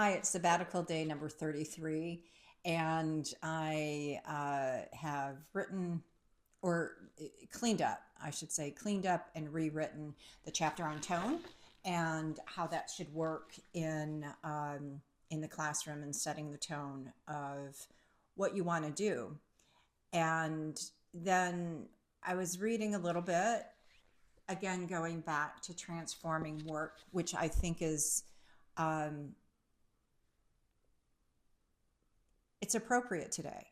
Hi, it's Sabbatical Day number 33, and I have written or cleaned up, I should say, cleaned up and rewritten the chapter on tone and how that should work in the classroom and setting the tone of what you want to do. And then I was reading a little bit, again, going back to transforming work, which I think is um, it's appropriate today.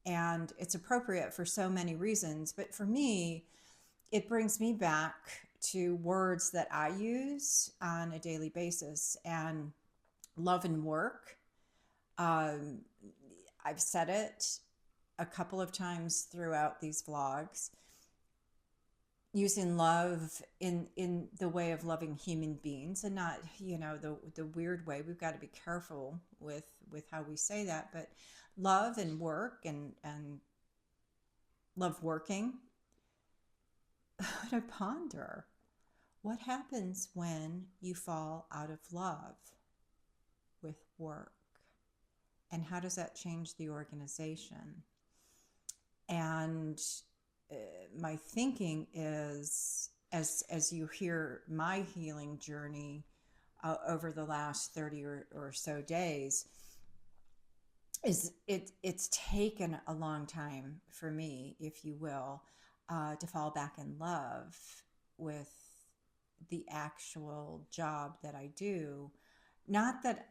And it's appropriate for so many reasons. But for me, it brings me back to words that I use on a daily basis. And love and work, um, I've said it a couple of times throughout these vlogs, using love in the way of loving human beings, and not, the weird way. We've got to be careful with how we say that, but love and work, and love working. To ponder, what happens when you fall out of love with work, and how does that change the organization? And my thinking is, as you hear my healing journey over the last 30 or so days, is it's taken a long time for me, if you will, to fall back in love with the actual job that I do. Not that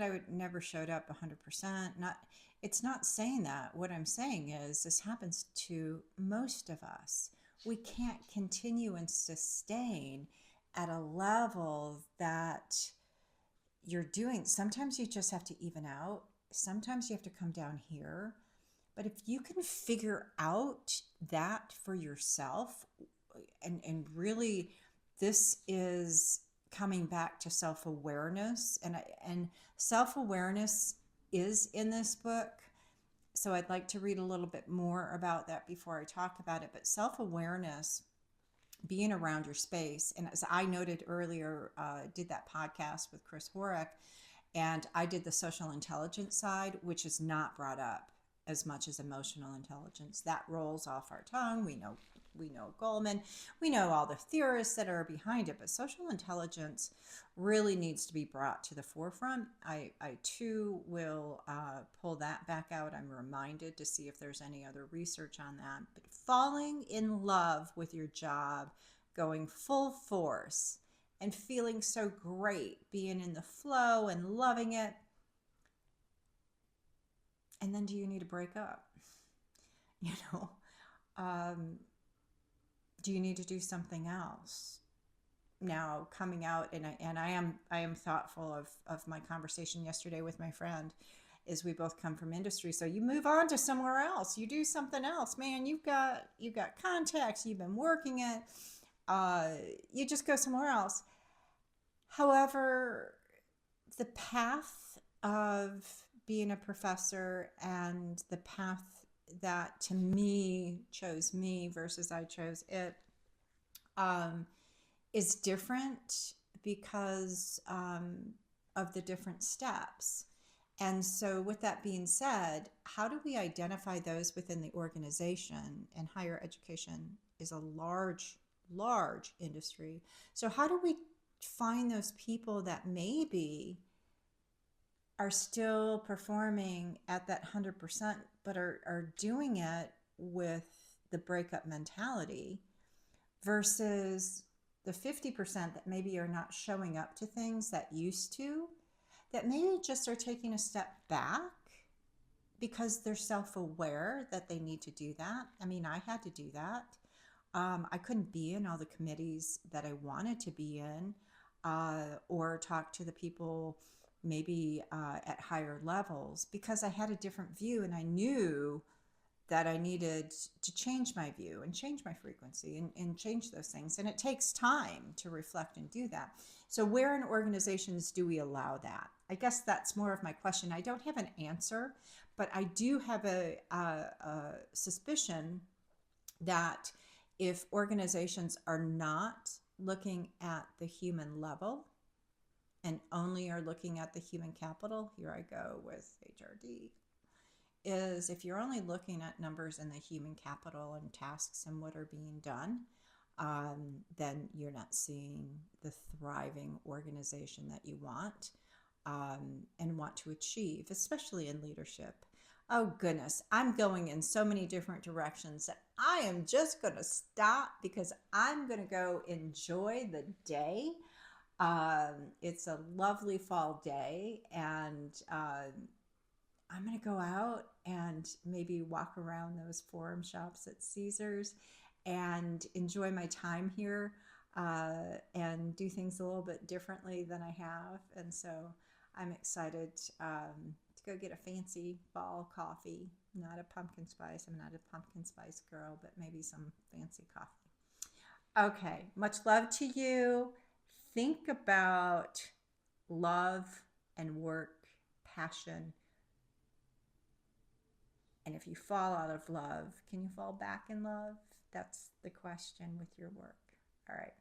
I would never showed up 100%. Not It's not saying that. What I'm saying is this happens to most of us. We can't continue and sustain at a level that you're doing. Sometimes you just have to even out. Sometimes you have to come down here. But if you can figure out that for yourself, and really, this is coming back to self-awareness, and self-awareness is in this book. So I'd like to read a little bit more about that before I talk about it. But self-awareness, being around your space, and as I noted earlier, did that podcast with Chris Horak, and I did the social intelligence side, which is not brought up as much as emotional intelligence. That rolls off our tongue. We know Goleman, we know all the theorists that are behind it, but social intelligence really needs to be brought to the forefront. I too will pull that back out. I'm reminded to see if there's any other research on that. But falling in love with your job, going full force, and feeling so great, being in the flow and loving it. And then do you need to break up? You know, um, do you need to do something else? Now, coming out, and I am thoughtful of my conversation yesterday with my friend, is we both come from industry. So you move on to somewhere else, you do something else, man. You've got contacts, you've been working it, you just go somewhere else. However, the path of being a professor, and the path that to me chose me versus I chose it, um, is different because of the different steps. And so, with that being said, how do we identify those within the organization? And higher education is a large, large industry. So, how do we find those people that maybe are still performing at that 100%, but are doing it with the breakup mentality, versus the 50% that maybe are not showing up to things that used to, that maybe just are taking a step back because they're self-aware that they need to do that. I mean, I had to do that. I couldn't be in all the committees that I wanted to be in, or talk to the people maybe at higher levels, because I had a different view, and I knew that I needed to change my view and change my frequency, and change those things. And it takes time to reflect and do that. So where in organizations do we allow that? I guess that's more of my question. I don't have an answer, but I do have a suspicion that if organizations are not looking at the human level, and only are looking at the human capital, here I go with HRD, is if you're only looking at numbers in the human capital and tasks and what are being done, then you're not seeing the thriving organization that you want and want to achieve, especially in leadership. Oh goodness, I'm going in so many different directions that I am just going to stop because I'm going to go enjoy the day. It's a lovely fall day, and I'm going to go out and maybe walk around those forum shops at Caesars and enjoy my time here and do things a little bit differently than I have. And so I'm excited to go get a fancy fall coffee, not a pumpkin spice. I'm not a pumpkin spice girl, but maybe some fancy coffee. Okay, much love to you. Think about love and work, passion. And if you fall out of love, can you fall back in love? That's the question with your work. All right.